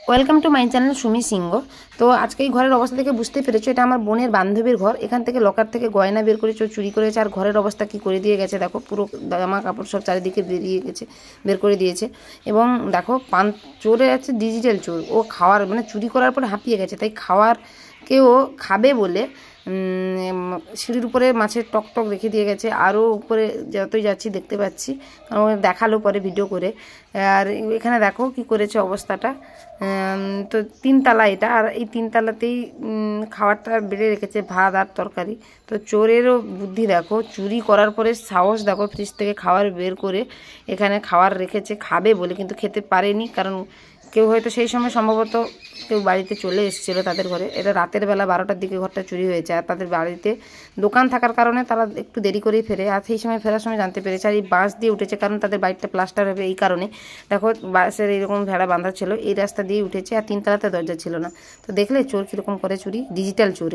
Welcome to my channel Sumi Singh. তো আজকে এই ঘরের অবস্থা থেকে বুঝতে পেরেছো এটা আমার বোনের বান্ধবীর ঘর। এখান থেকে লকার থেকে গয়না বের করেছে, চুরি করেছে, আর ঘরের অবস্থা কি করে দিয়ে গেছে দেখো। পুরো জামা কাপড় সব চারিদিকে বেরিয়ে গেছে, বের করে দিয়েছে। এবং দেখো চোরে আছে ডিজিটাল চোর। ও খাওয়ার মানে চুরি করার পর হাঁপিয়ে গেছে, তাই কেউ খাবে বলে সিঁড়ির উপরে মাছের টক টক রেখে দিয়ে গেছে। আরও উপরে যতই যাচ্ছি দেখতে পাচ্ছি, কারণ দেখালো পরে ভিডিও করে। আর এখানে দেখো কি করেছে অবস্থাটা। তো তিনতলা এটা, আর এই তিনতলাতেই খাবারটা বেড়ে রেখেছে, ভাত আর তরকারি। তো চোরেরও বুদ্ধি দেখো, চুরি করার পরে সাহস দেখো, ফ্রিজ থেকে খাবার বের করে এখানে খাবার রেখেছে খাবে বলে, কিন্তু খেতে পারেনি। কারণ কেউ হয়তো সেই সময় সম্ভবত কেউ বাড়িতে চলে এসেছিলো তাদের ঘরে। এটা রাতের বেলা 12টার দিকে ঘরটা চুরি হয়েছে, আর তাদের বাড়িতে দোকান থাকার কারণে তারা একটু দেরি করেই ফেরে। আর সেই সময় ফেরার সময় জানতে পেরেছে। আর এই বাঁশ দিয়ে উঠেছে, কারণ তাদের বাড়িটা প্লাস্টার হবে এই কারণে। দেখো বাঁশের এইরকম ভেড়া বাঁধা ছিল, এই রাস্তা দিয়ে উঠেছে, আর তিনতলাতে দরজা ছিল না। তো দেখলে চোর কীরকম করে চুরি, ডিজিটাল চোর।